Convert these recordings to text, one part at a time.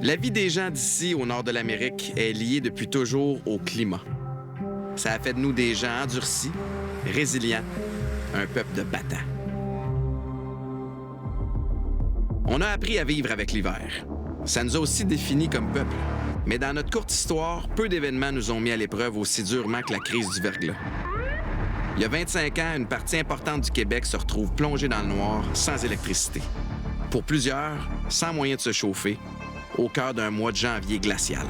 La vie des gens d'ici, au nord de l'Amérique, est liée depuis toujours au climat. Ça a fait de nous des gens endurcis, résilients, un peuple de battants. On a appris à vivre avec l'hiver. Ça nous a aussi définis comme peuple. Mais dans notre courte histoire, peu d'événements nous ont mis à l'épreuve aussi durement que la crise du verglas. Il y a 25 ans, une partie importante du Québec se retrouve plongée dans le noir, sans électricité. Pour plusieurs, sans moyen de se chauffer, au cœur d'un mois de janvier glacial.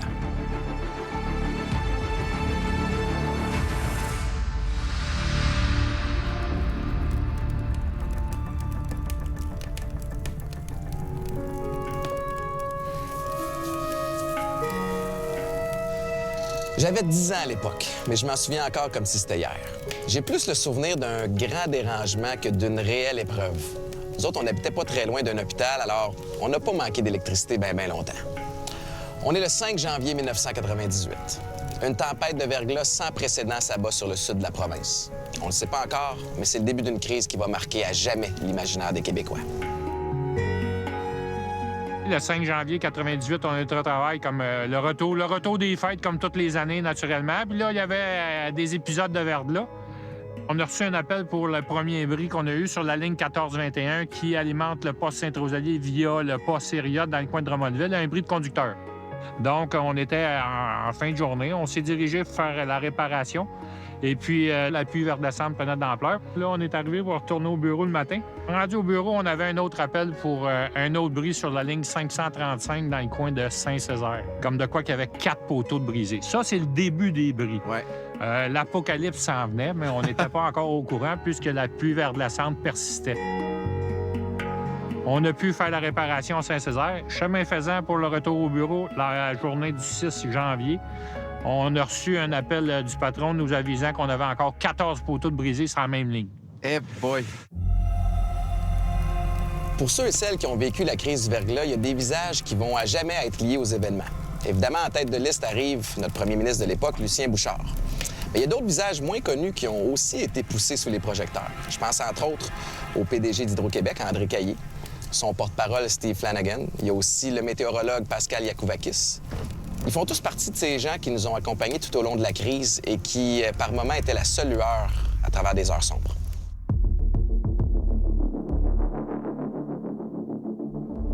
J'avais 10 ans à l'époque, mais je m'en souviens encore comme si c'était hier. J'ai plus le souvenir d'un grand dérangement que d'une réelle épreuve. Nous autres, on n'habitait pas très loin d'un hôpital, alors on n'a pas manqué d'électricité bien longtemps. On est le 5 janvier 1998. Une tempête de verglas sans précédent s'abat sur le sud de la province. On ne le sait pas encore, mais c'est le début d'une crise qui va marquer à jamais l'imaginaire des Québécois. Le 5 janvier 98, on était au travail comme le retour des fêtes comme toutes les années, naturellement. Puis là, il y avait des épisodes de verglas. On a reçu un appel pour le premier bris qu'on a eu sur la ligne 1421 qui alimente le poste Saint-Rosalie via le poste Sériot dans le coin de Drummondville, un bris de conducteur. Donc, on était en fin de journée. On s'est dirigé pour faire la réparation. Et puis, la pluie verglaçante prenait de l'ampleur. Là, on est arrivé pour retourner au bureau le matin. Rendu au bureau, on avait un autre appel pour un autre bris sur la ligne 535 dans le coin de Saint-Césaire. Comme de quoi qu'il y avait 4 poteaux de brisés. Ça, c'est le début des bris. Ouais. L'apocalypse s'en venait, mais on n'était pas encore au courant puisque la pluie verglaçante persistait. On a pu faire la réparation à Saint-Césaire. Chemin faisant pour le retour au bureau, la journée du 6 janvier, on a reçu un appel du patron nous avisant qu'on avait encore 14 poteaux de brisés sur la même ligne. Eh boy! Pour ceux et celles qui ont vécu la crise du verglas, il y a des visages qui vont à jamais être liés aux événements. Évidemment, en tête de liste arrive notre premier ministre de l'époque, Lucien Bouchard. Mais il y a d'autres visages moins connus qui ont aussi été poussés sous les projecteurs. Je pense entre autres au PDG d'Hydro-Québec, André Caillé, son porte-parole, Steve Flanagan. Il y a aussi le météorologue Pascal Yakouvakis. Ils font tous partie de ces gens qui nous ont accompagnés tout au long de la crise et qui, par moments, étaient la seule lueur à travers des heures sombres.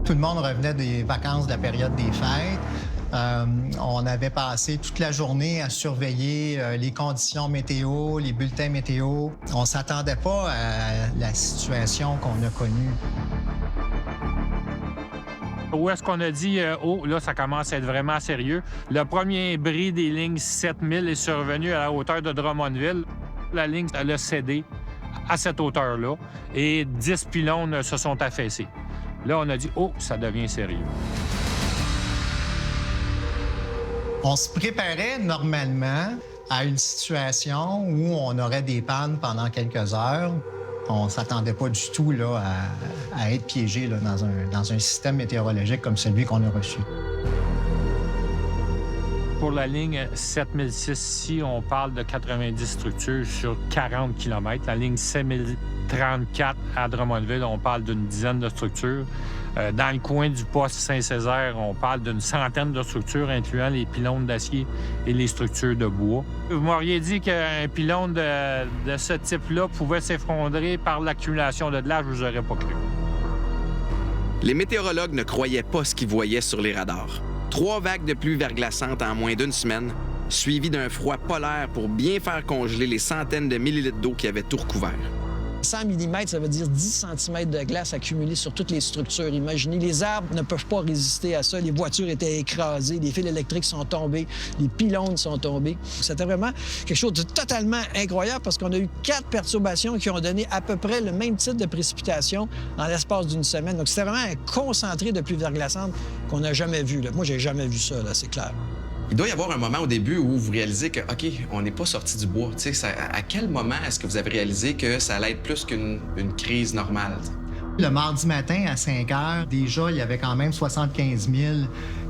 Tout le monde revenait des vacances de la période des fêtes. On avait passé toute la journée à surveiller les conditions météo, les bulletins météo. On ne s'attendait pas à la situation qu'on a connue. Où est-ce qu'on a dit, là, ça commence à être vraiment sérieux. Le premier bris des lignes 7000 est survenu à la hauteur de Drummondville. La ligne, elle a cédé à cette hauteur-là et 10 pylônes se sont affaissés. Là, on a dit, ça devient sérieux. On se préparait normalement à une situation où on aurait des pannes pendant quelques heures. On ne s'attendait pas du tout là, à être piégé là, dans un système météorologique comme celui qu'on a reçu. Pour la ligne 7006, ici, on parle de 90 structures sur 40 km. La ligne 7034 à Drummondville, on parle d'une dizaine de structures. Dans le coin du poste Saint-Césaire, on parle d'une centaine de structures, incluant les pylônes d'acier et les structures de bois. Vous m'auriez dit qu'un pylône de ce type-là pouvait s'effondrer par l'accumulation de glace, je vous aurais pas cru. Les météorologues ne croyaient pas ce qu'ils voyaient sur les radars. 3 vagues de pluie verglaçante en moins d'une semaine, suivies d'un froid polaire pour bien faire congeler les centaines de millilitres d'eau qui avaient tout recouvert. 100 mm, ça veut dire 10 cm de glace accumulée sur toutes les structures. Imaginez, les arbres ne peuvent pas résister à ça. Les voitures étaient écrasées, les fils électriques sont tombés, les pylônes sont tombés. C'était vraiment quelque chose de totalement incroyable parce qu'on a eu 4 perturbations qui ont donné à peu près le même type de précipitation en l'espace d'une semaine. Donc, c'était vraiment un concentré de pluie verglaçante qu'on n'a jamais vu. Là. Moi, j'ai jamais vu ça, là, c'est clair. Il doit y avoir un moment au début où vous réalisez que, OK, on n'est pas sorti du bois. À quel moment est-ce que vous avez réalisé que ça allait être plus qu'une crise normale? Le mardi matin, à 5 heures, déjà, il y avait quand même 75 000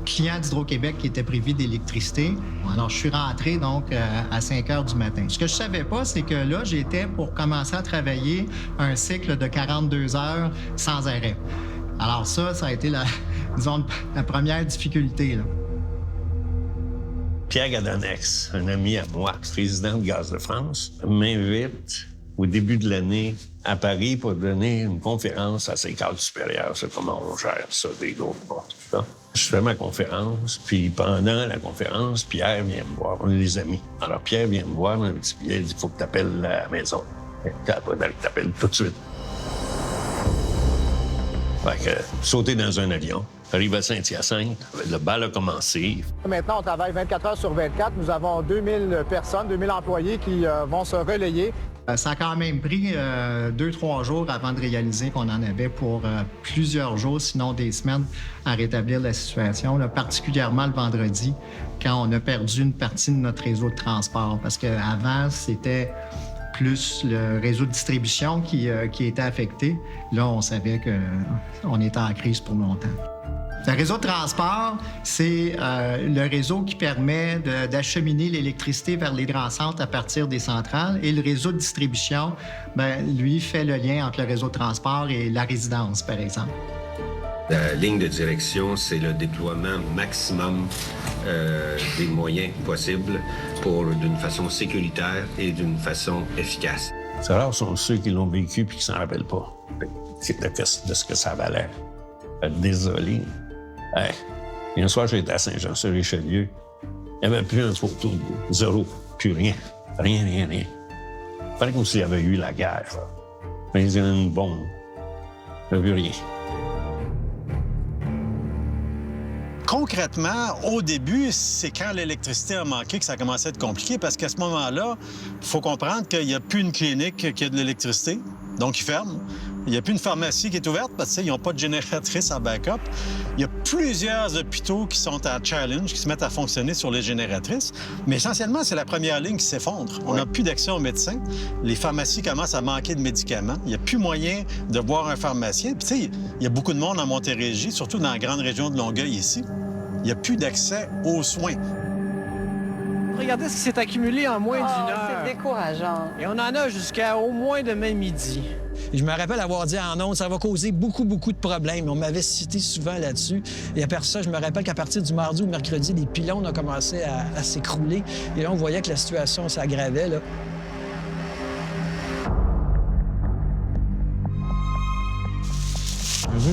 clients d'Hydro-Québec qui étaient privés d'électricité. Alors, je suis rentré, donc, à 5 heures du matin. Ce que je savais pas, c'est que là, j'étais pour commencer à travailler un cycle de 42 heures sans arrêt. Alors ça a été disons, la première difficulté, là. Pierre Gadanex, un ami à moi, président de Gaz de France, m'invite au début de l'année à Paris pour donner une conférence à ses cadres supérieurs. C'est comment on gère ça, des gros portes. Je fais ma conférence, puis pendant la conférence, Pierre vient me voir. On est des amis. Alors Pierre vient me voir, il dit, il faut que tu appelles la maison. T'appelles tout de suite. Fait que sauter dans un avion, arrive à Saint-Hyacinthe, le bal a commencé. Maintenant, on travaille 24 heures sur 24. Nous avons 2000 personnes, 2000 employés qui vont se relayer. Ça a quand même pris 2-3 jours avant de réaliser qu'on en avait pour plusieurs jours, sinon des semaines, à rétablir la situation, là, particulièrement le vendredi, quand on a perdu une partie de notre réseau de transport. Parce qu'avant, c'était plus le réseau de distribution qui était affecté. Là, on savait qu'on était en crise pour longtemps. Le réseau de transport, c'est le réseau qui permet d'acheminer l'électricité vers les grands centres à partir des centrales. Et le réseau de distribution, lui, fait le lien entre le réseau de transport et la résidence, par exemple. La ligne de direction, c'est le déploiement maximum des moyens possibles d'une façon sécuritaire et d'une façon efficace. C'est rare sont ceux qui l'ont vécu et qui ne s'en rappellent pas de ce que ça valait. Désolé. Hey, un soir, j'étais à Saint-Jean-sur-Richelieu. Il n'y avait plus une photo, zéro, plus rien. Rien. Il fallait comme s'il y avait eu la guerre. Mais il y avait une bombe. Il n'y avait rien. Concrètement, au début, c'est quand l'électricité a manqué que ça a commencé à être compliqué parce qu'à ce moment-là, il faut comprendre qu'il n'y a plus une clinique qui a de l'électricité, donc ils ferment. Il n'y a plus une pharmacie qui est ouverte parce qu'ils n'ont pas de génératrice en backup. Il y a plusieurs hôpitaux qui sont à challenge, qui se mettent à fonctionner sur les génératrices. Mais essentiellement, c'est la première ligne qui s'effondre. On n'a plus d'accès aux médecins. Les pharmacies commencent à manquer de médicaments. Il n'y a plus moyen de voir un pharmacien. Puis, tu sais, il y a beaucoup de monde en Montérégie, surtout dans la grande région de Longueuil ici. Il n'y a plus d'accès aux soins. Regardez ce qui s'est accumulé en moins d'une heure. C'est décourageant. Et on en a jusqu'à au moins demain midi. Et je me rappelle avoir dit en ondes, ça va causer beaucoup de problèmes. On m'avait cité souvent là-dessus. Et après ça, je me rappelle qu'à partir du mardi ou mercredi, les pylônes ont commencé à s'écrouler. Et là, on voyait que la situation s'aggravait, là.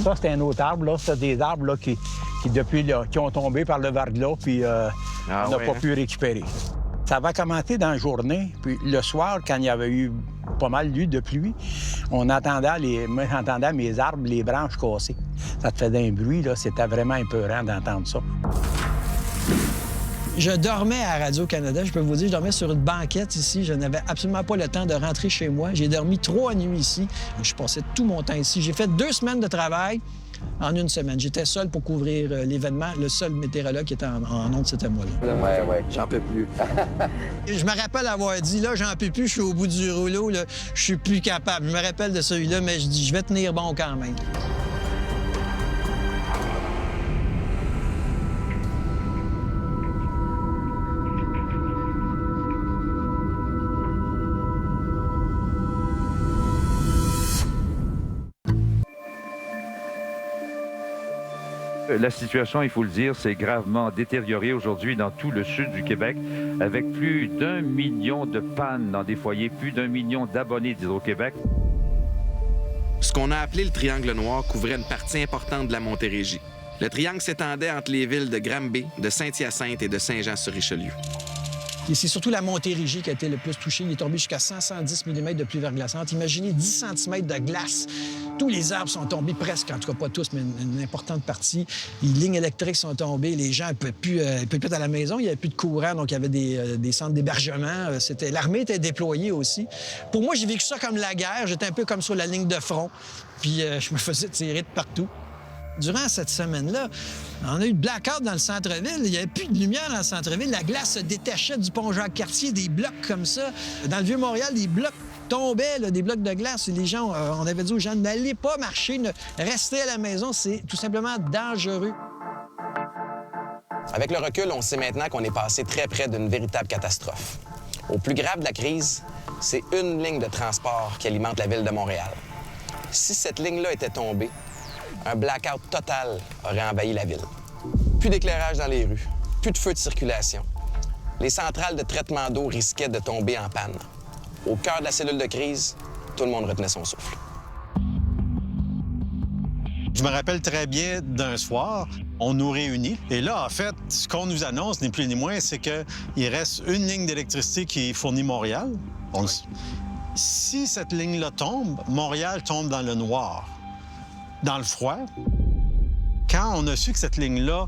Ça, c'était un autre arbre, là. C'était des arbres là, qui depuis, là, qui ont tombé par le verglas, puis on n'a pas pu récupérer. Ça va commencer dans la journée, puis le soir, quand il y avait eu pas mal de pluie, on entendait moi, j'entendais mes arbres, les branches cassées. Ça te faisait un bruit, là. C'était vraiment épeurant d'entendre ça. Je dormais à Radio-Canada, je peux vous dire, je dormais sur une banquette ici. Je n'avais absolument pas le temps de rentrer chez moi. J'ai dormi 3 nuits ici. Je passais tout mon temps ici. J'ai fait 2 semaines de travail en une semaine. J'étais seul pour couvrir l'événement. Le seul météorologue qui était en onde, c'était moi. Là. Ouais, j'en peux plus. Je me rappelle avoir dit, là, j'en peux plus, je suis au bout du rouleau, là, je suis plus capable. Je me rappelle de celui-là, mais je dis, je vais tenir bon quand même. La situation, il faut le dire, s'est gravement détériorée aujourd'hui dans tout le sud du Québec, avec plus d'1 million de pannes dans des foyers, plus d'1 million d'abonnés d'Hydro-Québec. Ce qu'on a appelé le Triangle noir couvrait une partie importante de la Montérégie. Le triangle s'étendait entre les villes de Granby, de Saint-Hyacinthe et de Saint-Jean-sur-Richelieu. Et c'est surtout la Montérégie qui a été le plus touchée. Il est tombé jusqu'à 110 mm de pluie verglaçante. Imaginez 10 cm de glace. Tous les arbres sont tombés presque, en tout cas pas tous, mais une importante partie. Les lignes électriques sont tombées. Les gens ne pouvaient plus être à la maison. Il n'y avait plus de courant, donc il y avait des centres d'hébergement. L'armée était déployée aussi. Pour moi, j'ai vécu ça comme la guerre. J'étais un peu comme sur la ligne de front. Puis je me faisais tirer de partout. Durant cette semaine-là, on a eu de blackout dans le centre-ville. Il n'y avait plus de lumière dans le centre-ville. La glace se détachait du pont Jacques-Cartier, des blocs comme ça. Dans le Vieux-Montréal, des blocs tombaient, là, des blocs de glace. Et les gens, on avait dit aux gens, n'allez pas marcher, restez à la maison. C'est tout simplement dangereux. Avec le recul, on sait maintenant qu'on est passé très près d'une véritable catastrophe. Au plus grave de la crise, c'est une ligne de transport qui alimente la ville de Montréal. Si cette ligne-là était tombée, un blackout total aurait envahi la ville. Plus d'éclairage dans les rues, plus de feux de circulation. Les centrales de traitement d'eau risquaient de tomber en panne. Au cœur de la cellule de crise, tout le monde retenait son souffle. Je me rappelle très bien d'un soir, on nous réunit. Et là, en fait, ce qu'on nous annonce, ni plus ni moins, c'est qu'il reste une ligne d'électricité qui fournit Montréal. Si cette ligne-là tombe, Montréal tombe dans le noir, dans le froid. Quand on a su que cette ligne-là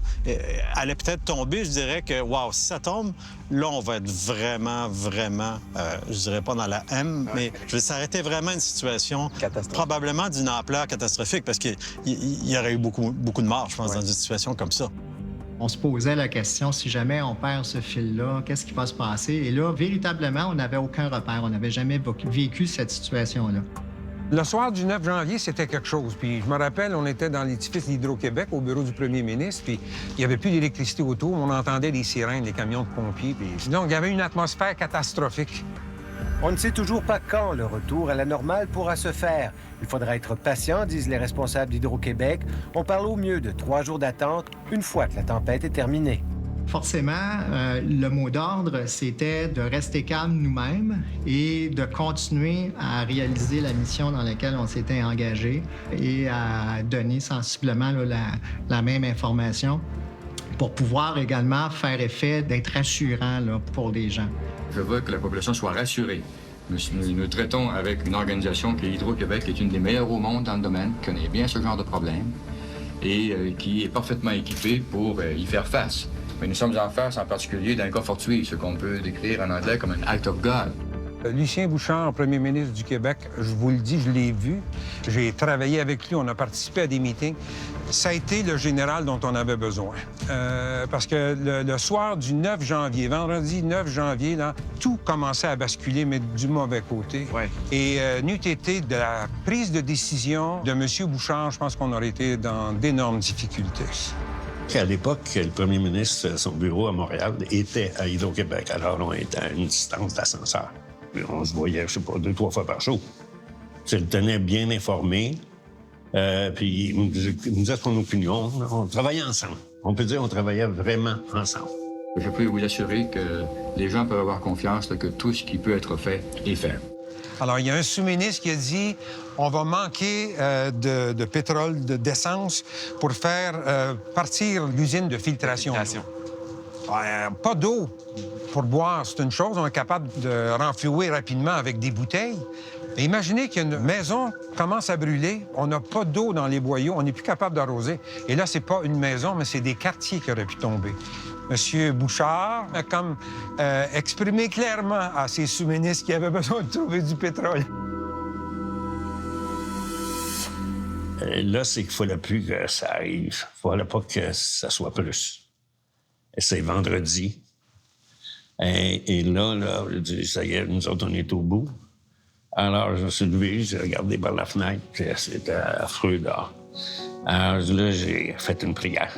allait peut-être tomber, je dirais que, wow, si ça tombe, là, on va être vraiment, je dirais pas dans la M, mais ça aurait été vraiment une situation probablement d'une ampleur catastrophique parce qu'il y aurait eu beaucoup de morts, je pense, dans une situation comme ça. On se posait la question, si jamais on perd ce fil-là, qu'est-ce qui va se passer? Et là, véritablement, on n'avait aucun repère. On n'avait jamais vécu cette situation-là. Le soir du 9 janvier, c'était quelque chose. Puis je me rappelle, on était dans l'édifice d'Hydro-Québec, au bureau du premier ministre, puis il n'y avait plus d'électricité autour. On entendait des sirènes, des camions de pompiers. Puis... Donc, il y avait une atmosphère catastrophique. On ne sait toujours pas quand le retour à la normale pourra se faire. Il faudra être patient, disent les responsables d'Hydro-Québec. On parle au mieux de 3 jours d'attente une fois que la tempête est terminée. Forcément, le mot d'ordre, c'était de rester calme nous-mêmes et de continuer à réaliser la mission dans laquelle on s'était engagé et à donner sensiblement la même information pour pouvoir également faire effet d'être rassurant pour les gens. Je veux que la population soit rassurée. Nous traitons avec une organisation qui est Hydro-Québec, qui est une des meilleures au monde dans le domaine, qui connaît bien ce genre de problème et qui est parfaitement équipée pour y faire face. Mais nous sommes en face, en particulier, d'un cas fortuit, ce qu'on peut décrire en anglais comme un act of God. Lucien Bouchard, premier ministre du Québec, je vous le dis, je l'ai vu. J'ai travaillé avec lui, on a participé à des meetings. Ça a été le général dont on avait besoin. Parce que le soir du 9 janvier, vendredi 9 janvier, là, tout commençait à basculer, mais du mauvais côté. Ouais. Et n'eût été de la prise de décision de M. Bouchard, je pense qu'on aurait été dans d'énormes difficultés. À l'époque, le premier ministre, son bureau à Montréal, était à Hydro-Québec. Alors, on était à une distance d'ascenseur. On se voyait, je sais pas, 2-3 fois par jour. Je le tenais bien informé. Puis il me disait son opinion. On travaillait ensemble. On peut dire qu'on travaillait vraiment ensemble. Je peux vous assurer que les gens peuvent avoir confiance que tout ce qui peut être fait est fait. Alors, il y a un sous-ministre qui a dit on va manquer de pétrole, d'essence pour faire partir l'usine de filtration. Pas d'eau pour boire, c'est une chose. On est capable de renflouer rapidement avec des bouteilles. Mais imaginez qu'une maison commence à brûler, on n'a pas d'eau dans les boyaux, on n'est plus capable d'arroser. Et là, c'est pas une maison, mais c'est des quartiers qui auraient pu tomber. M. Bouchard a comme exprimé clairement à ses sous-ministres qu'il avait besoin de trouver du pétrole. Là, c'est qu'il ne fallait plus que ça arrive. Il ne fallait pas que ça soit plus. Et c'est vendredi. Et là, je dis, ça y est, nous autres, on est au bout. Alors, je me suis levé, j'ai regardé par la fenêtre, c'était affreux dehors. Alors, là, j'ai fait une prière.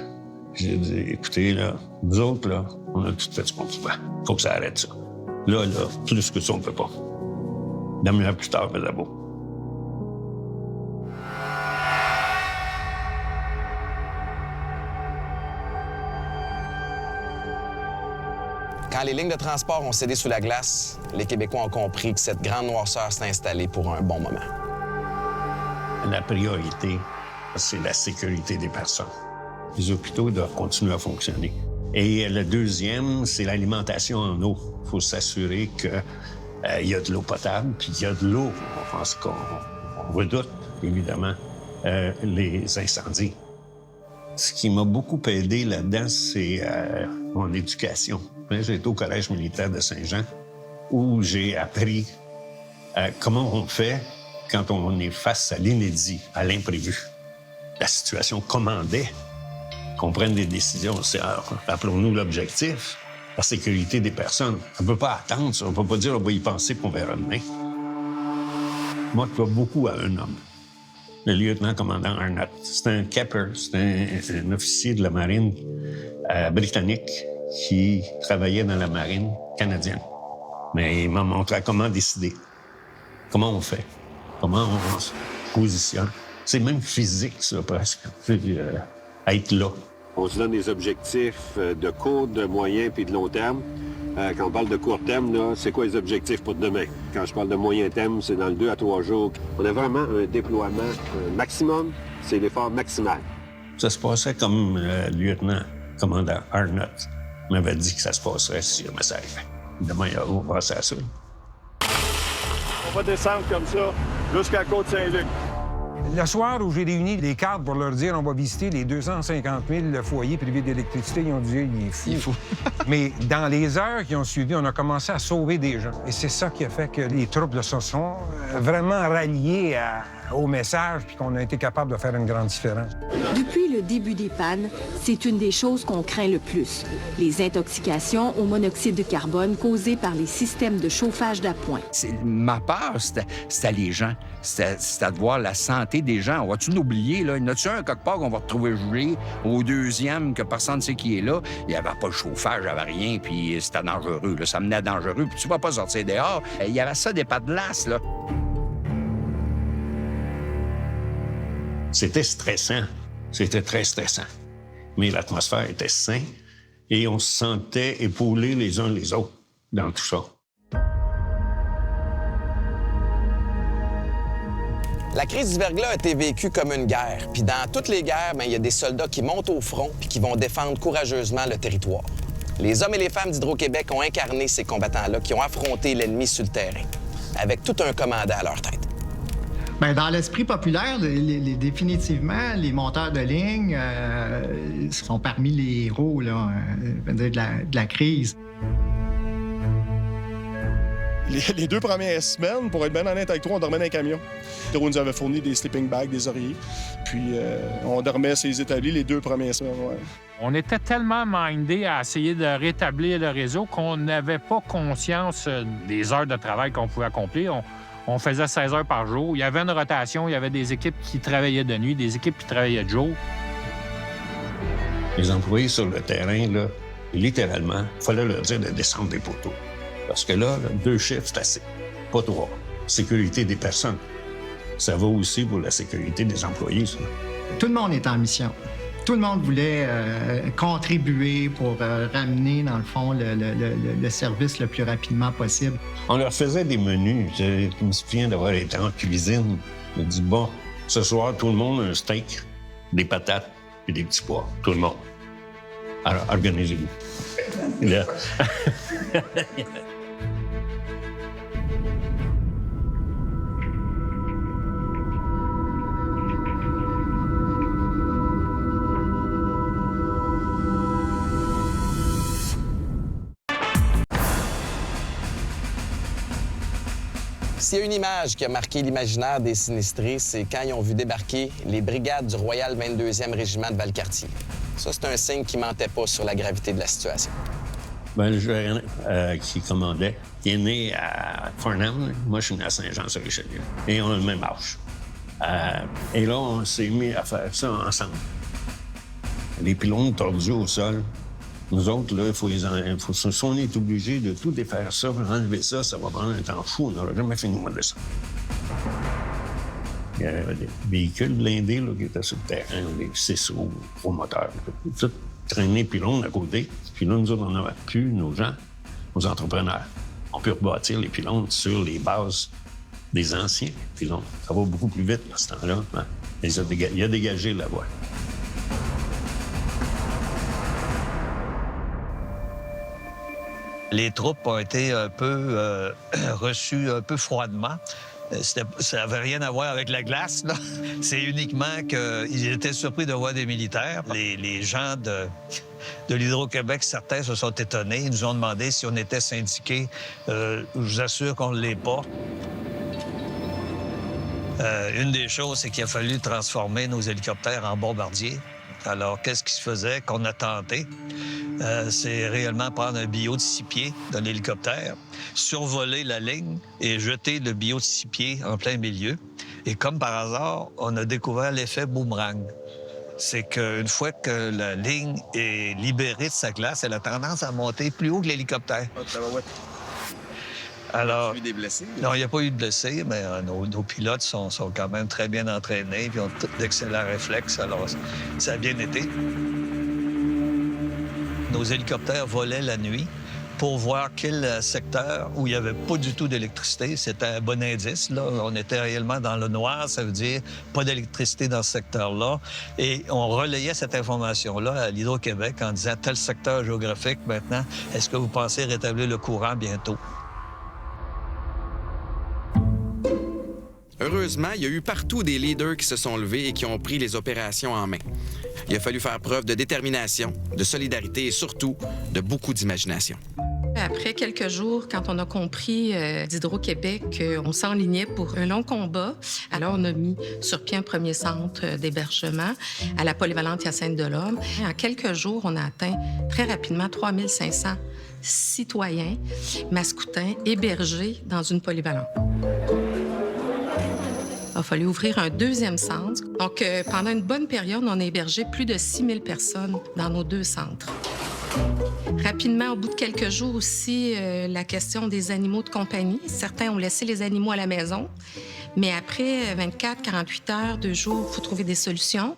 J'ai dit, écoutez, là, nous autres, là, on a tout fait ce qu'on pouvait. Faut que ça arrête, ça. Là, plus que ça, on peut pas. Demain, plus tard, mais d'abord. Quand les lignes de transport ont cédé sous la glace, les Québécois ont compris que cette grande noirceur s'est installée pour un bon moment. La priorité, c'est la sécurité des personnes. Les hôpitaux doivent continuer à fonctionner. Et le deuxième, c'est l'alimentation en eau. Il faut s'assurer qu'il y a de l'eau potable, puis qu'il y a de l'eau. Je pense qu'on redoute, évidemment, les incendies. Ce qui m'a beaucoup aidé là-dedans, c'est mon éducation. J'ai été au Collège militaire de Saint-Jean, où j'ai appris comment on fait quand on est face à l'inédit, à l'imprévu. La situation commandait qu'on prenne des décisions. Rappelons-nous l'objectif, la sécurité des personnes. On ne peut pas attendre ça. On ne peut pas dire on va y penser qu'on verra demain. Moi, je crois beaucoup à un homme, le lieutenant-commandant Arnott. C'est un capper, c'est un officier de la marine britannique qui travaillait dans la marine canadienne. Mais il m'a montré comment décider, comment on fait, comment on se positionne. C'est même physique, ça, presque. Être là. On se donne des objectifs de court, de moyen puis de long terme. Quand on parle de court terme, là, c'est quoi les objectifs pour demain? Quand je parle de moyen terme, c'est dans le 2 à 3 jours. On a vraiment un déploiement maximum, c'est l'effort maximal. Ça se passait comme le lieutenant-commandant Arnott m'avait dit que ça se passerait si jamais ça arrivait. Demain, on va passer à ça. On va descendre comme ça jusqu'à la Côte-Saint-Luc. Le soir où j'ai réuni les cadres pour leur dire on va visiter les 250 000 foyers privés d'électricité, ils ont dit il est fou. Mais dans les heures qui ont suivi, on a commencé à sauver des gens. Et c'est ça qui a fait que les troupes se sont vraiment ralliées au message puis qu'on a été capable de faire une grande différence. Depuis le début des pannes, c'est une des choses qu'on craint le plus. Les intoxications au monoxyde de carbone causées par les systèmes de chauffage d'appoint. Ma peur, c'était les gens. C'était de voir la santé des gens. On va-tu l'oublier, là? Il y en a-tu un quelque part qu'on va retrouver gelé au deuxième, que personne ne sait qui est là? Il n'y avait pas de chauffage, il n'y avait rien, puis c'était dangereux. Là. Ça menait à dangereux, puis tu ne vas pas sortir dehors. Il y avait ça, des pas de glace, là. C'était stressant. C'était très stressant. Mais l'atmosphère était saine et on se sentait épaulés les uns les autres dans tout ça. La crise du verglas a été vécue comme une guerre. Puis dans toutes les guerres, il y a des soldats qui montent au front puis qui vont défendre courageusement le territoire. Les hommes et les femmes d'Hydro-Québec ont incarné ces combattants-là qui ont affronté l'ennemi sur le terrain, avec tout un commandant à leur tête. Bien, dans l'esprit populaire, définitivement, les monteurs de ligne sont parmi les héros là, de la crise. Les 2 premières semaines, pour être bien honnête avec toi, on dormait dans un camion. Hydro nous avait fourni des sleeping bags, des oreillers. Puis on dormait sur les établis les 2 premières semaines, ouais. On était tellement mindés à essayer de rétablir le réseau qu'on n'avait pas conscience des heures de travail qu'on pouvait accomplir. On faisait 16 heures par jour. Il y avait une rotation, il y avait des équipes qui travaillaient de nuit, des équipes qui travaillaient de jour. Les employés sur le terrain, là, littéralement, il fallait leur dire de descendre des poteaux. Parce que là, 2 chiffres, c'est assez. Pas 3. Sécurité des personnes. Ça va aussi pour la sécurité des employés, ça. Tout le monde est en mission. Tout le monde voulait contribuer pour ramener, dans le fond, le service le plus rapidement possible. On leur faisait des menus. Je me souviens d'avoir été en cuisine. On a dit, bon, ce soir, tout le monde a un steak, des patates et des petits pois. Tout le monde. Alors, organisez-vous. Là. S'il y a une image qui a marqué l'imaginaire des sinistrés, c'est quand ils ont vu débarquer les brigades du Royal 22e Régiment de Valcartier. Ça, c'est un signe qui mentait pas sur la gravité de la situation. Ben, le gérant qui commandait, qui est né à Farnham. Moi, je suis né à Saint-Jean-sur-Richelieu. Et on a le même âge. Et là, on s'est mis à faire ça ensemble. Les pylônes tordus au sol. Nous autres, là, si on est obligé de tout défaire ça, enlever ça, ça va prendre un temps fou. On n'aura jamais fini de ça. Il y avait des véhicules blindés là, qui étaient sur le terrain, des 6 roues, gros moteurs. Tout traîné pylônes à côté. Puis là, nous autres, on avait pu, nos gens, nos entrepreneurs, on peut rebâtir les pylônes sur les bases des anciens pylônes. Ça va beaucoup plus vite à ce temps-là. Hein? Il a dégagé la voie. Les troupes ont été un peu reçues un peu froidement. Ça n'avait rien à voir avec la glace, là. C'est uniquement qu'ils étaient surpris de voir des militaires. Les gens de l'Hydro-Québec, certains se sont étonnés. Ils nous ont demandé si on était syndiqués. Je vous assure qu'on ne l'est pas. Une des choses, c'est qu'il a fallu transformer nos hélicoptères en bombardiers. Alors, qu'est-ce qui se faisait qu'on a tenté? C'est réellement prendre un billot de 6 pieds de l'hélicoptère, survoler la ligne et jeter le billot de 6 pieds en plein milieu. Et comme par hasard, on a découvert l'effet boomerang. C'est qu'une fois que la ligne est libérée de sa glace, elle a tendance à monter plus haut que l'hélicoptère. Alors, il y a eu des blessés? Non, il n'y a pas eu de blessés, mais nos pilotes sont quand même très bien entraînés et ont d'excellents réflexes. Alors, ça a bien été. Nos hélicoptères volaient la nuit pour voir quel secteur où il n'y avait pas du tout d'électricité. C'était un bon indice, là. On était réellement dans le noir, ça veut dire pas d'électricité dans ce secteur-là. Et on relayait cette information-là à l'Hydro-Québec en disant tel secteur géographique maintenant, est-ce que vous pensez rétablir le courant bientôt? Heureusement, il y a eu partout des leaders qui se sont levés et qui ont pris les opérations en main. Il a fallu faire preuve de détermination, de solidarité et surtout de beaucoup d'imagination. Après quelques jours, quand on a compris d'Hydro-Québec qu'on s'enlignait pour un long combat, alors on a mis sur pied un premier centre d'hébergement à la polyvalente Hyacinthe-de-l'Homme. En quelques jours, on a atteint très rapidement 3500 citoyens mascoutins hébergés dans une polyvalente. Il a fallu ouvrir un deuxième centre. Donc, pendant une bonne période, on a hébergé plus de 6000 personnes dans nos deux centres. Rapidement, au bout de quelques jours aussi, la question des animaux de compagnie. Certains ont laissé les animaux à la maison, mais après 24, 48 heures, 2 jours, il faut trouver des solutions.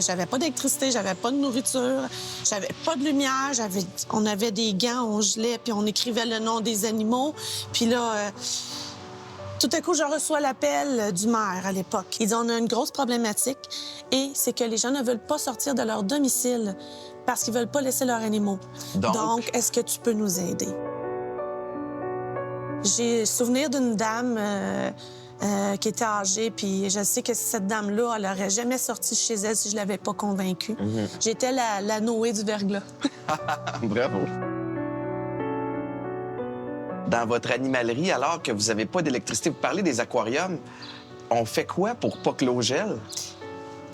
J'avais pas d'électricité, j'avais pas de nourriture, j'avais pas de lumière, on avait des gants, on gelait, puis on écrivait le nom des animaux. Puis là, tout à coup, je reçois l'appel du maire à l'époque. Il dit, on a une grosse problématique et c'est que les gens ne veulent pas sortir de leur domicile parce qu'ils veulent pas laisser leurs animaux. Donc est-ce que tu peux nous aider? J'ai souvenir d'une dame qui était âgée, puis je sais que cette dame-là, elle n'aurait jamais sorti chez elle si je l'avais pas convaincue. J'étais la Noé du verglas. Bravo. Dans votre animalerie, alors que vous n'avez pas d'électricité, vous parlez des aquariums, on fait quoi pour pas que l'eau gèle?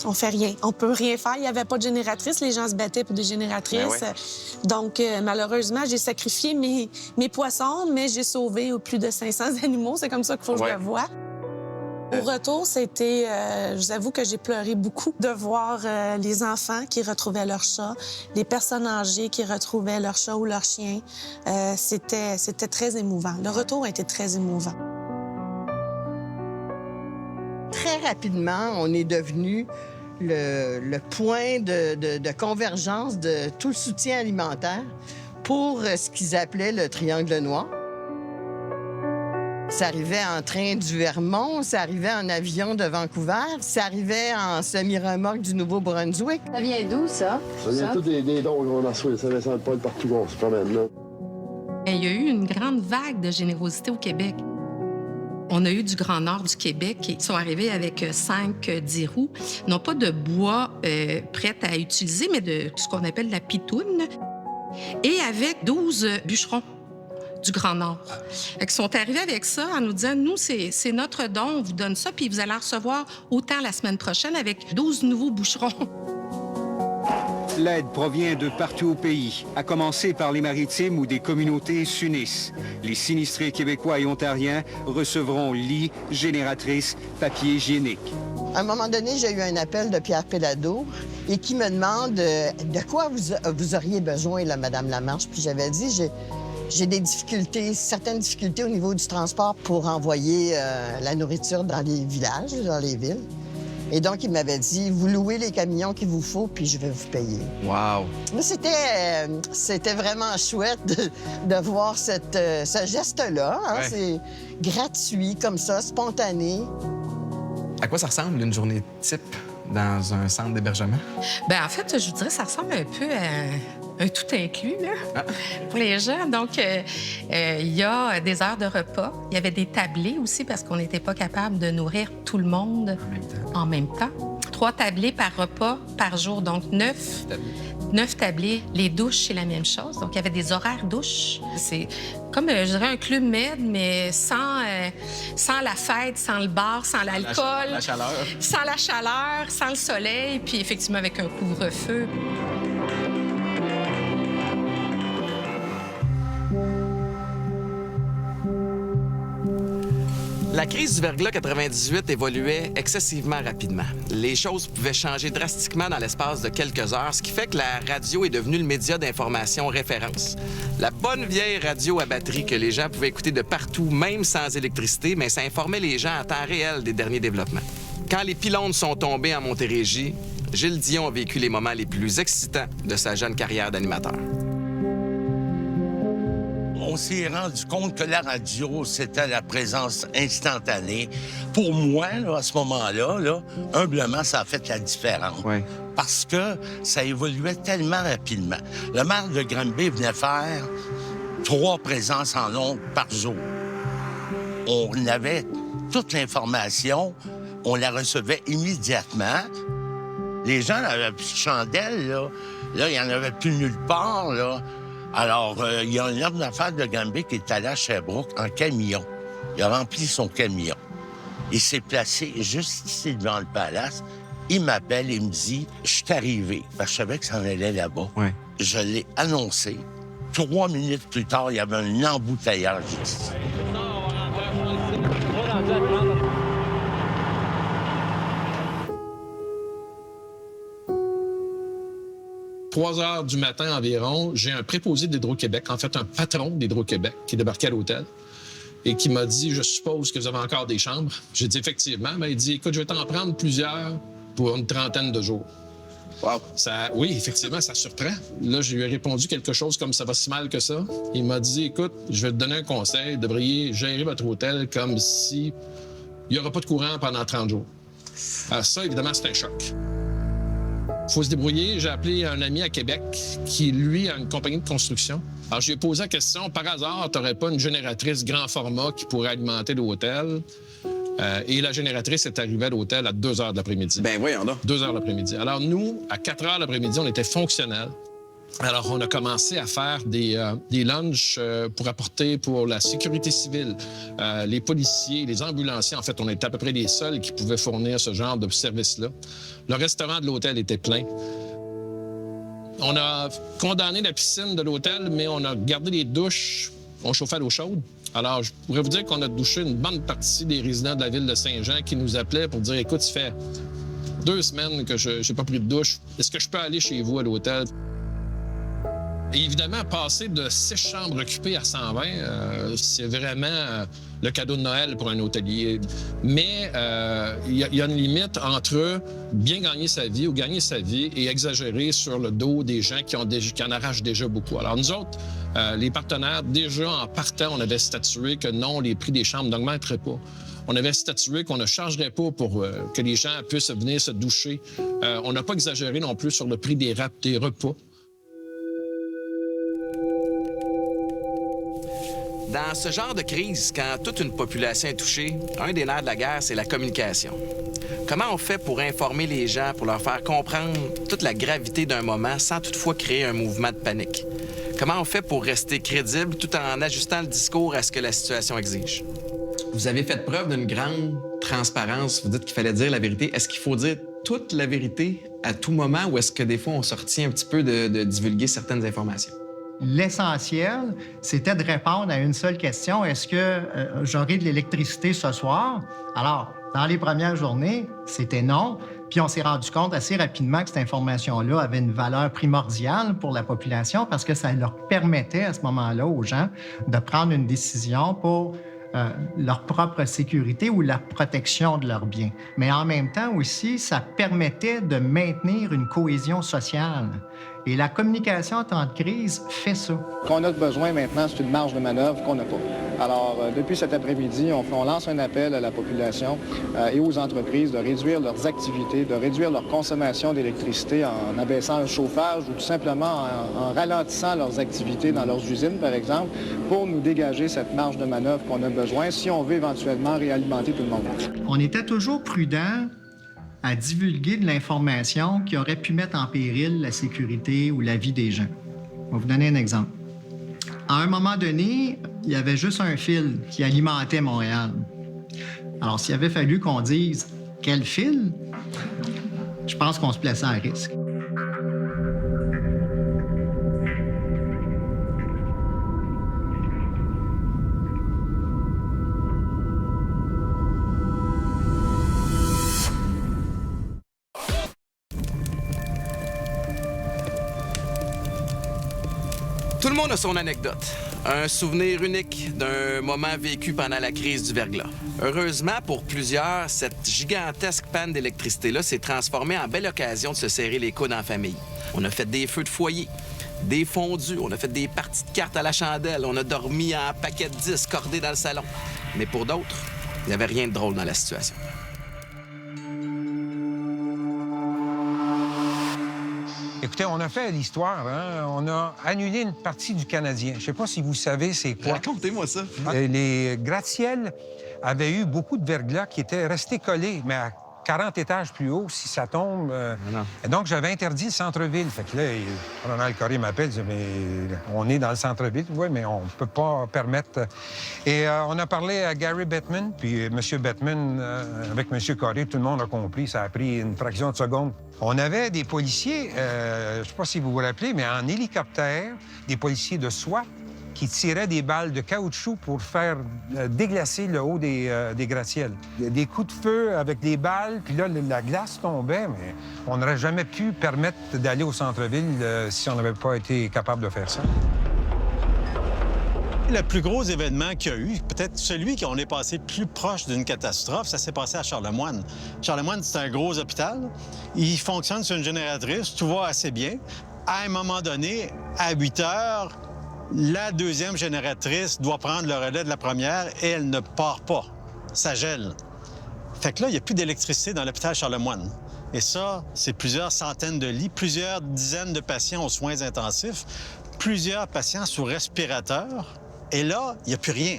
On fait rien. On peut rien faire. Il n'y avait pas de génératrice. Les gens se battaient pour des génératrices. Ben ouais. Donc, malheureusement, j'ai sacrifié mes poissons, mais j'ai sauvé plus de 500 animaux. C'est comme ça qu'il faut que je le vois. Au retour, c'était... je vous avoue que j'ai pleuré beaucoup de voir les enfants qui retrouvaient leur chat, les personnes âgées qui retrouvaient leur chat ou leur chien. C'était très émouvant. Le retour a été très émouvant. Très rapidement, on est devenu le point de convergence de tout le soutien alimentaire pour ce qu'ils appelaient le triangle noir. Ça arrivait en train du Vermont, ça arrivait en avion de Vancouver, ça arrivait en semi-remorque du Nouveau-Brunswick. Ça vient d'où, ça? Ça vient tous des dons qu'on a reçus, ça descend pas partout, on se promène, là. Il y a eu une grande vague de générosité au Québec. On a eu du Grand Nord du Québec qui sont arrivés avec 5-10 roues, non pas de bois prêt à utiliser, mais de ce qu'on appelle la pitoune, et avec 12 bûcherons du Grand Nord. Ils sont arrivés avec ça en nous disant, nous, c'est notre don, on vous donne ça, puis vous allez en recevoir autant la semaine prochaine avec 12 nouveaux bûcherons. L'aide provient de partout au pays, à commencer par les Maritimes où des communautés s'unissent. Les sinistrés québécois et ontariens recevront lits, génératrices, papier hygiénique. À un moment donné, j'ai eu un appel de Pierre Péladeau et qui me demande de quoi vous auriez besoin, là, Madame Lamarche. Puis j'avais dit, j'ai des difficultés, certaines difficultés au niveau du transport pour envoyer la nourriture dans les villages, dans les villes. Et donc, il m'avait dit, vous louez les camions qu'il vous faut, puis je vais vous payer. Wow! Mais c'était vraiment chouette de voir ce geste-là. Hein? Ouais. C'est gratuit, comme ça, spontané. À quoi ça ressemble une journée type dans un centre d'hébergement? Bien, en fait, je vous dirais, ça ressemble un peu à un tout inclus, là, pour les gens. Donc, il y a des heures de repas. Il y avait des tablés aussi, parce qu'on n'était pas capable de nourrir tout le monde en même temps. 3 tablés par repas par jour, donc 9 tablés. Les douches, c'est la même chose. Donc, il y avait des horaires douches. C'est comme, je dirais, un club med, mais sans la fête, sans le bar, sans l'alcool. La chaleur. Sans la chaleur, sans le soleil, puis effectivement avec un couvre-feu. La crise du verglas 98 évoluait excessivement rapidement. Les choses pouvaient changer drastiquement dans l'espace de quelques heures, ce qui fait que la radio est devenue le média d'information référence. La bonne vieille radio à batterie que les gens pouvaient écouter de partout, même sans électricité, mais ça informait les gens en temps réel des derniers développements. Quand les pylônes sont tombés en Montérégie, Gilles Dion a vécu les moments les plus excitants de sa jeune carrière d'animateur. On s'est rendu compte que la radio, c'était la présence instantanée. Pour moi, là, à ce moment-là, là, humblement, ça a fait la différence. Ouais. Parce que ça évoluait tellement rapidement. Le maire de Granby venait faire 3 présences en ondes par jour. On avait toute l'information, on la recevait immédiatement. Les gens n'avaient plus de chandelle, là. Là, il n'y en avait plus nulle part, là. Alors, il y a un homme d'affaires de Granby qui est allé à Sherbrooke en camion. Il a rempli son camion. Il s'est placé juste ici devant le palace. Il m'appelle et me dit « Je suis arrivé ». Parce que je savais que ça en allait là-bas. Ouais. Je l'ai annoncé. 3 minutes plus tard, il y avait un embouteillage ici. 3 heures du matin environ, j'ai un préposé d'Hydro-Québec, en fait un patron d'Hydro-Québec, qui est débarqué à l'hôtel et qui m'a dit « Je suppose que vous avez encore des chambres ». J'ai dit « Effectivement ». Il dit « Écoute, je vais t'en prendre plusieurs pour une 30aine de jours ». Wow. Oui, effectivement, ça surprend. Là, je lui ai répondu quelque chose comme « Ça va si mal que ça ». Il m'a dit « Écoute, je vais te donner un conseil, vous devriez gérer votre hôtel comme si il n'y aura pas de courant pendant 30 jours ». Alors ça, évidemment, c'est un choc. Il faut se débrouiller. J'ai appelé un ami à Québec qui, lui, a une compagnie de construction. Alors, je lui ai posé la question, par hasard, tu n'aurais pas une génératrice grand format qui pourrait alimenter l'hôtel? Et la génératrice est arrivée à l'hôtel à 2 heures de l'après-midi. Ben voyons donc. 2 heures de l'après-midi. Alors, nous, à 4 heures de l'après-midi, on était fonctionnels. Alors, on a commencé à faire des lunchs pour apporter pour la sécurité civile, les policiers, les ambulanciers. En fait, on était à peu près les seuls qui pouvaient fournir ce genre de service-là. Le restaurant de l'hôtel était plein. On a condamné la piscine de l'hôtel, mais on a gardé les douches. On chauffait à l'eau chaude. Alors, je pourrais vous dire qu'on a douché une bonne partie des résidents de la ville de Saint-Jean qui nous appelaient pour dire « Écoute, ça fait 2 semaines que je n'ai pas pris de douche. Est-ce que je peux aller chez vous à l'hôtel? » Et évidemment, passer de 6 chambres occupées à 120, c'est vraiment le cadeau de Noël pour un hôtelier. Mais il y a une limite entre bien gagner sa vie ou gagner sa vie et exagérer sur le dos des gens qui en arrachent déjà beaucoup. Alors nous autres, les partenaires, déjà en partant, on avait statué que non, les prix des chambres n'augmenteraient pas. On avait statué qu'on ne chargerait pas pour que les gens puissent venir se doucher. On n'a pas exagéré non plus sur le prix des repas. Dans ce genre de crise, quand toute une population est touchée, un des nerfs de la guerre, c'est la communication. Comment on fait pour informer les gens, pour leur faire comprendre toute la gravité d'un moment sans toutefois créer un mouvement de panique? Comment on fait pour rester crédible tout en ajustant le discours à ce que la situation exige? Vous avez fait preuve d'une grande transparence. Vous dites qu'il fallait dire la vérité. Est-ce qu'il faut dire toute la vérité à tout moment ou est-ce que des fois on se retient un petit peu de divulguer certaines informations? L'essentiel, c'était de répondre à une seule question. Est-ce que j'aurai de l'électricité ce soir? Alors, dans les premières journées, c'était non. Puis on s'est rendu compte assez rapidement que cette information-là avait une valeur primordiale pour la population parce que ça leur permettait à ce moment-là aux gens de prendre une décision pour leur propre sécurité ou la protection de leurs biens. Mais en même temps aussi, ça permettait de maintenir une cohésion sociale. Et la communication en temps de crise fait ça. Ce qu'on a besoin maintenant, c'est une marge de manœuvre qu'on n'a pas. Alors, depuis cet après-midi, on lance un appel à la population et aux entreprises de réduire leurs activités, de réduire leur consommation d'électricité en abaissant le chauffage ou tout simplement en ralentissant leurs activités dans leurs usines, par exemple, pour nous dégager cette marge de manœuvre qu'on a besoin si on veut éventuellement réalimenter tout le monde. On était toujours prudent à divulguer de l'information qui aurait pu mettre en péril la sécurité ou la vie des gens. Je vais vous donner un exemple. À un moment donné, il y avait juste un fil qui alimentait Montréal. Alors, s'il avait fallu qu'on dise quel fil, je pense qu'on se plaçait à risque. Tout le monde a son anecdote. Un souvenir unique d'un moment vécu pendant la crise du verglas. Heureusement, pour plusieurs, cette gigantesque panne d'électricité-là s'est transformée en belle occasion de se serrer les coudes en famille. On a fait des feux de foyer, des fondus, on a fait des parties de cartes à la chandelle, on a dormi en paquet de disques cordés dans le salon. Mais pour d'autres, il n'y avait rien de drôle dans la situation. Écoutez, on a fait l'histoire, hein? On a annulé une partie du Canadien. Je ne sais pas si vous savez c'est quoi. Racontez-moi ça. Les gratte-ciels avaient eu beaucoup de verglas qui étaient restés collés, mais à 40 étages plus haut, si ça tombe. Et donc, j'avais interdit le centre-ville. Fait que là, le colonel Corré m'appelle, dit, mais on est dans le centre-ville. Oui, mais on ne peut pas permettre. Et on a parlé à Gary Bettman, puis M. Bettman, avec M. Corré, tout le monde a compris. Ça a pris une fraction de seconde. On avait des policiers, je ne sais pas si vous vous rappelez, mais en hélicoptère, des policiers de SWAT qui tiraient des balles de caoutchouc pour faire déglacer le haut des gratte-ciels. Des coups de feu avec des balles, puis là, la glace tombait, mais on n'aurait jamais pu permettre d'aller au centre-ville si on n'avait pas été capable de faire ça. Le plus gros événement qu'il y a eu, peut-être celui qu'on est passé plus proche d'une catastrophe, ça s'est passé à Charlemagne. Charlemagne, c'est un gros hôpital. Il fonctionne sur une génératrice, tout va assez bien. À un moment donné, à 8 heures, la deuxième génératrice doit prendre le relais de la première et elle ne part pas. Ça gèle. Fait que là, il n'y a plus d'électricité dans l'hôpital Charlemagne. Et ça, c'est plusieurs centaines de lits, plusieurs dizaines de patients aux soins intensifs, plusieurs patients sous respirateur. Et là, il n'y a plus rien.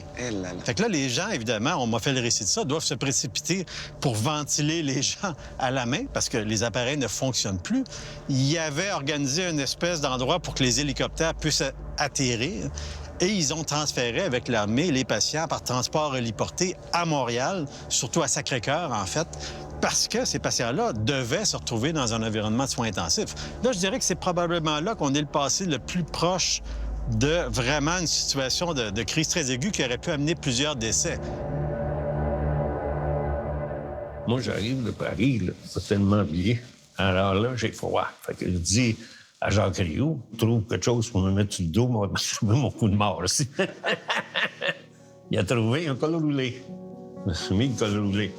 Fait que là, les gens, évidemment, on m'a fait le récit de ça, doivent se précipiter pour ventiler les gens à la main parce que les appareils ne fonctionnent plus. Il y avait organisé une espèce d'endroit pour que les hélicoptères puissent atterrir. Et ils ont transféré avec l'armée les patients par transport héliporté à Montréal, surtout à Sacré-Cœur, en fait, parce que ces patients-là devaient se retrouver dans un environnement de soins intensifs. Là, je dirais que c'est probablement là qu'on est le passé le plus proche de vraiment une situation de crise très aiguë qui aurait pu amener plusieurs décès. Moi, j'arrive de Paris, là, pas tellement bien. Alors là, j'ai froid. Fait que je dis à Jacques Rioux, trouve quelque chose pour me mettre sur le dos, moi, je mets mon coup de mort aussi. Il a trouvé un col roulé. Je me suis mis le col roulé.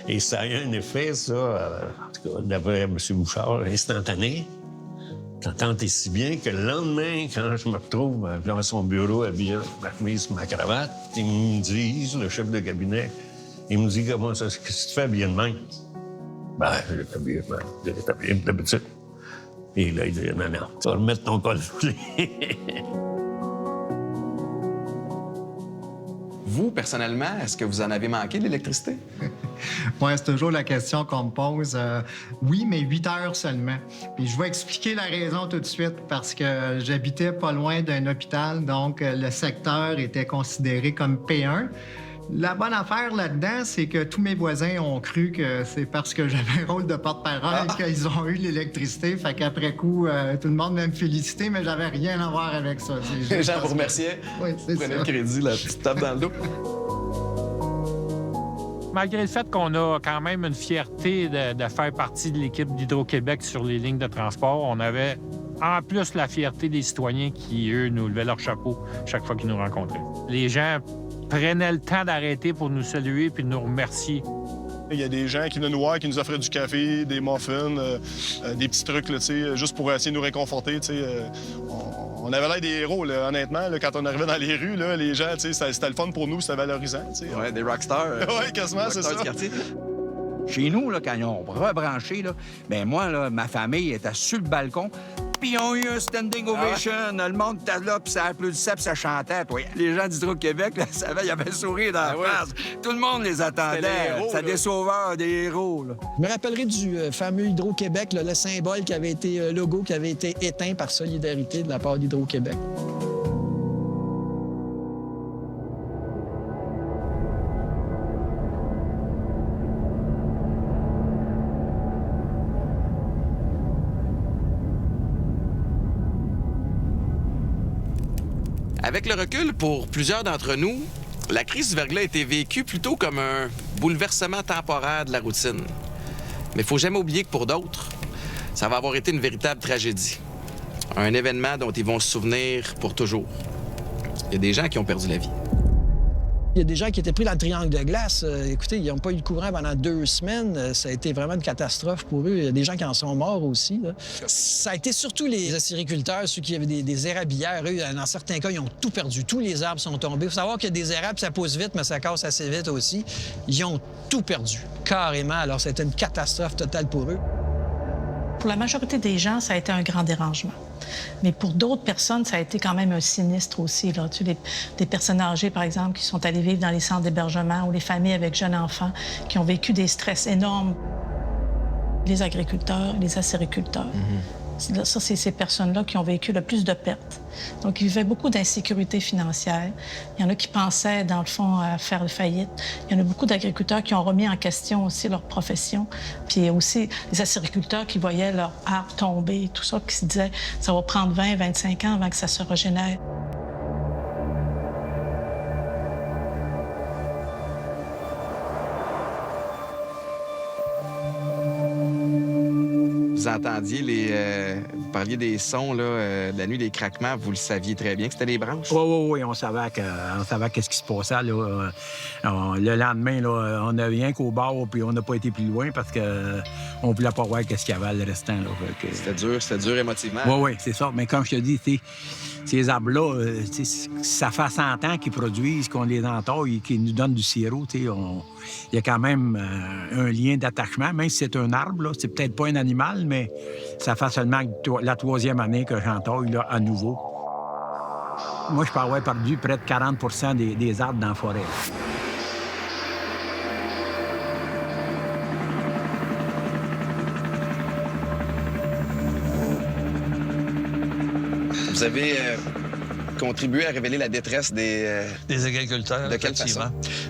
Et ça a eu un effet, ça, en tout cas, d'après M. Bouchard, instantané. Tant et si bien que le lendemain, quand je me retrouve dans son bureau habillé ma chemise, ma cravate, ils me disent, le chef de cabinet, il me dit comment ça, qu'est-ce que tu fais habillé de même? Ben, je l'ai habillé d'habitude. Et là, il dit, non, tu vas remettre ton col roulé. Vous, personnellement, est-ce que vous en avez manqué de l'électricité? Oui, c'est toujours la question qu'on me pose. Oui, mais 8 heures seulement. Puis je vais expliquer la raison tout de suite, parce que j'habitais pas loin d'un hôpital, donc le secteur était considéré comme P1. La bonne affaire là-dedans, c'est que tous mes voisins ont cru que c'est parce que j'avais un rôle de porte-parole qu'ils ont eu l'électricité. Fait qu'après coup, tout le monde m'a félicité, mais j'avais rien à voir avec ça. Les gens vous remerciaient. Oui, c'est ça. Prenez le crédit, la petite tape dans le dos. Malgré le fait qu'on a quand même une fierté de faire partie de l'équipe d'Hydro-Québec sur les lignes de transport, on avait en plus la fierté des citoyens qui, eux, nous levaient leur chapeau chaque fois qu'ils nous rencontraient. Les gens prenaient le temps d'arrêter pour nous saluer puis de nous remercier. Il y a des gens qui venaient nous voir, qui nous offraient du café, des muffins, des petits trucs, là, juste pour essayer de nous réconforter. On avait l'air des héros, là, honnêtement. Là, quand on arrivait dans les rues, là, les gens, c'était le fun pour nous, c'était valorisant. Ouais, des rockstars. Oui, quasiment, c'est ça. Du quartier. Chez nous, là, quand ils ont rebranché, là, ben moi, là, ma famille était sur le balcon, puis ils ont eu un standing ovation. Le monde était là, puis ça applaudissait, puis ça chantait. Puis les gens d'Hydro-Québec, là, savaient, il y avait un sourire dans la face. Tout le monde les attendait. C'était des sauveurs, des héros. Là. Je me rappellerai du fameux Hydro-Québec, là, le symbole qui avait été, logo qui avait été éteint par solidarité de la part d'Hydro-Québec. Avec le recul, pour plusieurs d'entre nous, la crise du verglas a été vécue plutôt comme un bouleversement temporaire de la routine. Mais il ne faut jamais oublier que pour d'autres, ça va avoir été une véritable tragédie. Un événement dont ils vont se souvenir pour toujours. Il y a des gens qui ont perdu la vie. Il y a des gens qui étaient pris dans le triangle de glace. Écoutez, ils n'ont pas eu de courant pendant 2 semaines. Ça a été vraiment une catastrophe pour eux. Il y a des gens qui en sont morts aussi, là. Ça a été surtout les acériculteurs, ceux qui avaient des érablières. Eux, dans certains cas, ils ont tout perdu. Tous les arbres sont tombés. Il faut savoir qu'il y a des érables, ça pousse vite, mais ça casse assez vite aussi. Ils ont tout perdu, carrément. Alors, c'était une catastrophe totale pour eux. Pour la majorité des gens, ça a été un grand dérangement. Mais pour d'autres personnes, ça a été quand même un sinistre aussi. Là. Tu sais, des personnes âgées, par exemple, qui sont allées vivre dans les centres d'hébergement ou les familles avec jeunes enfants qui ont vécu des stress énormes. Les agriculteurs, les acériculteurs. Ça, c'est ces personnes-là qui ont vécu le plus de pertes. Donc, ils vivaient beaucoup d'insécurité financière. Il y en a qui pensaient, dans le fond, à faire faillite. Il y en a beaucoup d'agriculteurs qui ont remis en question aussi leur profession. Puis aussi, les acériculteurs qui voyaient leur arbres tomber, tout ça, qui se disaient, ça va prendre 20, 25 ans avant que ça se régénère. Vous entendiez vous parliez des sons là, de la nuit, des craquements, vous le saviez très bien que c'était les branches? Oui, on savait qu'est-ce qui se passait. Là. Le lendemain, là, on n'a rien qu'au bar, puis on n'a pas été plus loin parce qu'on ne voulait pas voir qu'est-ce qu'il y avait le restant. Là. C'était dur émotivement. Oui, c'est ça. Mais comme je te dis, ces arbres-là, ça fait 100 ans qu'ils produisent, qu'on les entaille et qu'ils nous donnent du sirop. Il y a quand même un lien d'attachement, même si c'est un arbre. Là. C'est peut-être pas un animal, mais ça fait seulement la 3e année que j'entaille là, à nouveau. Moi, je peux avoir perdu près de 40 des arbres dans la forêt. Vous avez contribué à révéler la détresse des agriculteurs. De quelle effectivement.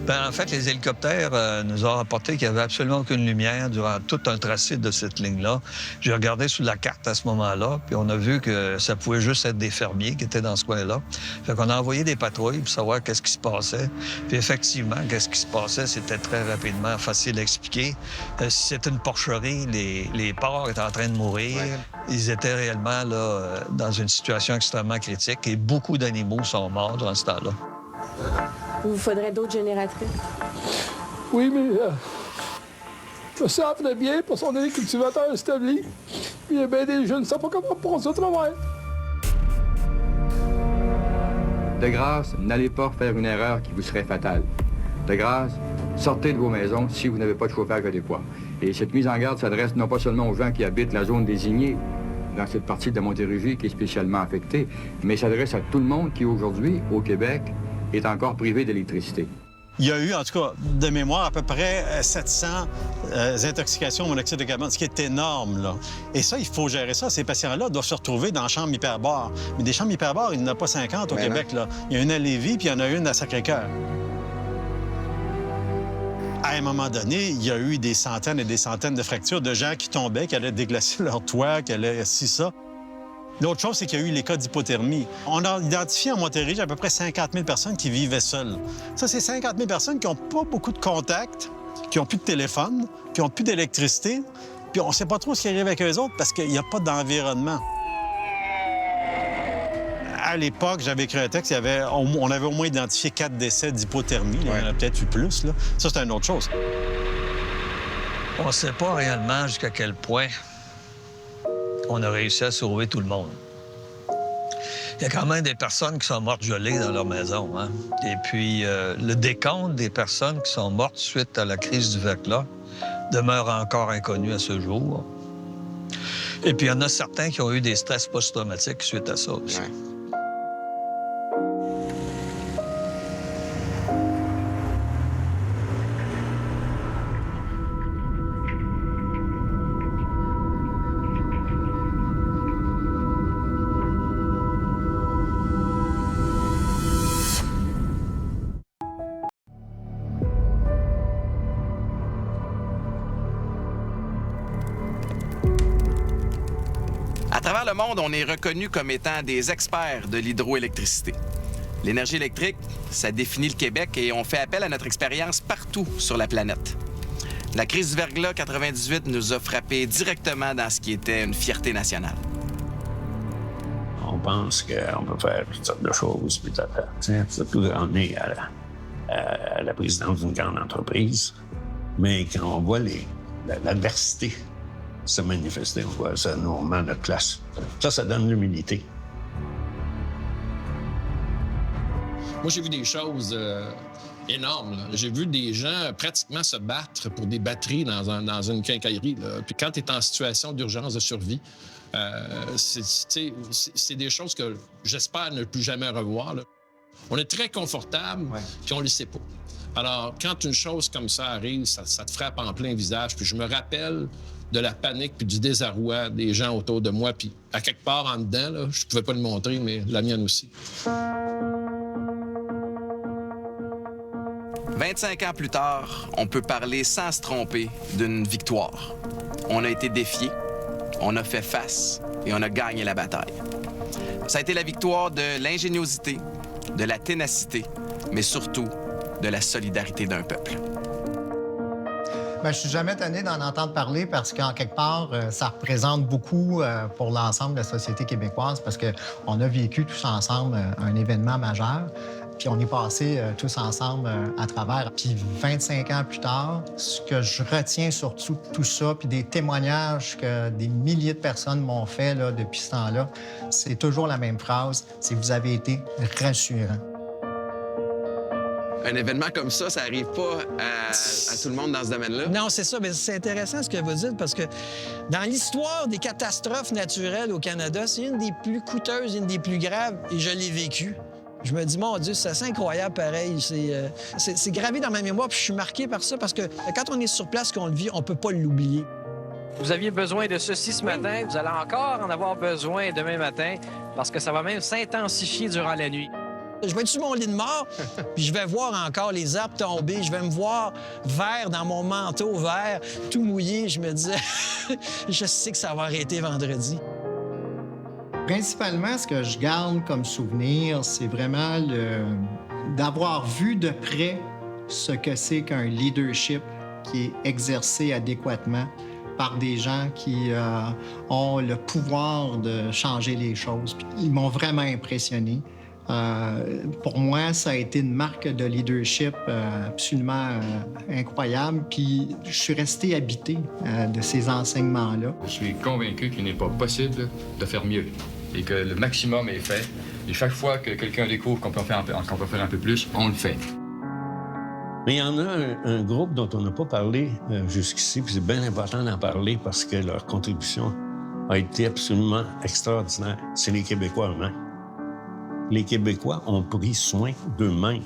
façon? En fait, les hélicoptères nous ont rapporté qu'il n'y avait absolument aucune lumière durant tout un tracé de cette ligne-là. J'ai regardé sur la carte à ce moment-là, puis on a vu que ça pouvait juste être des fermiers qui étaient dans ce coin-là. Fait qu'on a envoyé des patrouilles pour savoir qu'est-ce qui se passait. Puis effectivement, qu'est-ce qui se passait, c'était très rapidement facile à expliquer. Si c'était une porcherie, les porcs étaient en train de mourir. Ouais. Ils étaient réellement là, dans une situation extrêmement critique et beaucoup d'animaux sont morts durant ce temps-là. Il vous faudrait d'autres génératrices? Oui, mais je sais très bien parce qu'on est des cultivateurs établis. Puis il y a bien des jeunes qui ne savent pas comment passer au travers. De grâce, n'allez pas faire une erreur qui vous serait fatale. De grâce, sortez de vos maisons si vous n'avez pas de chauffage adéquat. Et cette mise en garde s'adresse non pas seulement aux gens qui habitent la zone désignée dans cette partie de la Montérégie qui est spécialement affectée, mais s'adresse à tout le monde qui, aujourd'hui, au Québec, est encore privé d'électricité. Il y a eu, en tout cas, de mémoire, à peu près 700 intoxications au monoxyde de carbone, ce qui est énorme, là. Et ça, il faut gérer ça. Ces patients-là doivent se retrouver dans la chambre hyperbare. Mais des chambres hyperbares, il n'y en a pas 50 au Québec, là. Il y en a une à Lévis, puis il y en a une à Sacré-Cœur. À un moment donné, il y a eu des centaines et des centaines de fractures de gens qui tombaient, qui allaient déglacer leur toit, qui allaient ça. L'autre chose, c'est qu'il y a eu les cas d'hypothermie. On a identifié en Montérégie à peu près 50 000 personnes qui vivaient seules. Ça, c'est 50 000 personnes qui n'ont pas beaucoup de contacts, qui n'ont plus de téléphone, qui n'ont plus d'électricité, puis on ne sait pas trop ce qui arrive avec eux autres parce qu'il n'y a pas d'environnement. À l'époque, j'avais écrit un texte, on avait au moins identifié 4 décès d'hypothermie. Il y en a peut-être eu plus, là. Ça, c'est une autre chose. On ne sait pas réellement jusqu'à quel point on a réussi à sauver tout le monde. Il y a quand même des personnes qui sont mortes gelées dans leur maison. Hein? Et puis, le décompte des personnes qui sont mortes suite à la crise du verglas demeure encore inconnu à ce jour. Et puis, il y en a certains qui ont eu des stress post-traumatiques suite à ça aussi. Ouais. À travers le monde, on est reconnu comme étant des experts de l'hydroélectricité. L'énergie électrique, ça définit le Québec et on fait appel à notre expérience partout sur la planète. La crise du verglas 98 nous a frappés directement dans ce qui était une fierté nationale. pense qu'on peut faire toutes sortes de choses, puis surtout quand on est à la présidence d'une grande entreprise. Mais quand on voit l'adversité se manifester, on voit ça nous remet à notre place. Ça donne l'humilité. Moi, j'ai vu des choses énormes. Là. J'ai vu des gens pratiquement se battre pour des batteries dans une quincaillerie. Là. Puis quand tu es en situation d'urgence de survie, c'est des choses que j'espère ne plus jamais revoir. Là. On est très confortable, puis on ne le sait pas. Alors, quand une chose comme ça arrive, ça te frappe en plein visage. Puis je me rappelle de la panique puis du désarroi des gens autour de moi. Puis à quelque part en dedans, là, je ne pouvais pas le montrer, mais la mienne aussi. 25 ans plus tard, on peut parler sans se tromper d'une victoire. On a été défiés, on a fait face et on a gagné la bataille. Ça a été la victoire de l'ingéniosité, de la ténacité, mais surtout de la solidarité d'un peuple. Bien, je suis jamais tanné d'en entendre parler parce qu'en quelque part, ça représente beaucoup pour l'ensemble de la société québécoise parce qu'on a vécu tous ensemble un événement majeur. Puis on est passés tous ensemble à travers. Puis 25 ans plus tard, ce que je retiens surtout tout ça, puis des témoignages que des milliers de personnes m'ont fait là, depuis ce temps-là, c'est toujours la même phrase, c'est « vous avez été rassurants ». Un événement comme ça n'arrive pas à tout le monde dans ce domaine-là? Non, c'est ça. Mais c'est intéressant ce que vous dites parce que dans l'histoire des catastrophes naturelles au Canada, c'est une des plus coûteuses, une des plus graves, et je l'ai vécue. Je me dis, mon Dieu, c'est assez incroyable pareil. C'est gravé dans ma mémoire, puis je suis marqué par ça parce que quand on est sur place, qu'on le vit, on peut pas l'oublier. Vous aviez besoin de ceci ce matin, vous allez encore en avoir besoin demain matin parce que ça va même s'intensifier durant la nuit. Je vais être sur mon lit de mort, puis je vais voir encore les arbres tomber. Je vais me voir vert dans mon manteau vert, tout mouillé. Je me dis, je sais que ça va arrêter vendredi. Principalement, ce que je garde comme souvenir, c'est vraiment d'avoir vu de près ce que c'est qu'un leadership qui est exercé adéquatement par des gens qui ont le pouvoir de changer les choses. Puis, ils m'ont vraiment impressionné. Pour moi, ça a été une marque de leadership absolument incroyable. Puis je suis resté habité de ces enseignements-là. Je suis convaincu qu'il n'est pas possible de faire mieux et que le maximum est fait. Et chaque fois que quelqu'un découvre qu'on peut faire un peu plus, on le fait. Mais il y en a un groupe dont on n'a pas parlé jusqu'ici, puis c'est bien important d'en parler parce que leur contribution a été absolument extraordinaire. C'est les Québécois eux-mêmes. Les Québécois ont pris soin d'eux-mêmes,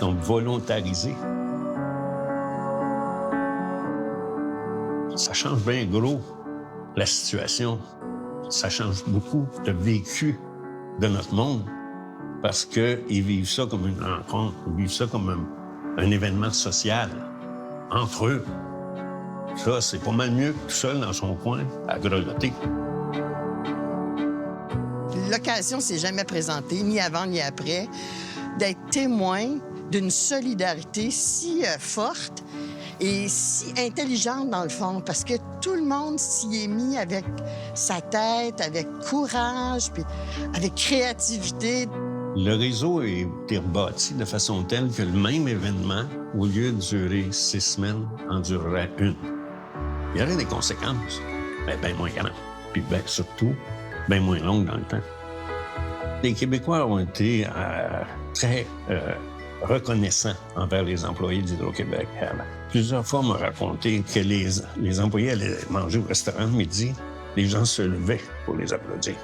ont volontarisé. Ça change bien gros la situation. Ça change beaucoup le vécu de notre monde parce qu'ils vivent ça comme une rencontre, ils vivent ça comme un événement social entre eux. Ça, c'est pas mal mieux que tout seul dans son coin à grelotter. L'occasion s'est jamais présentée, ni avant ni après, d'être témoin d'une solidarité si forte et si intelligente, dans le fond, parce que tout le monde s'y est mis avec sa tête, avec courage, puis avec créativité. Le réseau a été rebâti de façon telle que le même événement, au lieu de durer 6 semaines, en durerait 1. Il y aurait des conséquences, mais bien moins grandes, puis bien surtout, bien moins longues dans le temps. Les Québécois ont été très reconnaissants envers les employés d'Hydro-Québec. Plusieurs fois, on m'a raconté que les employés allaient manger au restaurant le midi, les gens se levaient pour les applaudir.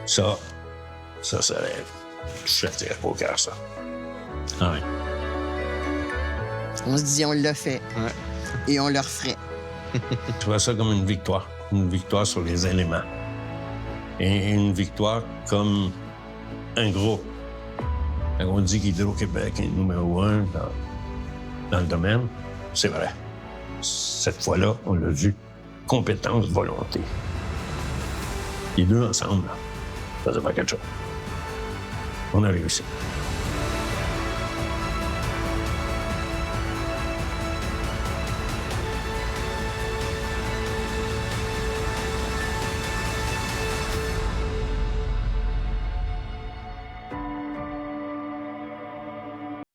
Ça je ne dirais pas au cœur, ça. Ah ouais. On se dit, on l'a fait. Ouais. Et on le referait. Je vois ça comme une victoire sur les éléments. Et une victoire comme un groupe. Quand on dit qu'Hydro-Québec est numéro 1 dans le domaine, c'est vrai. Cette fois-là, on l'a vu. Compétence, volonté. Les deux ensemble, ça faisait pas quelque chose. On a réussi.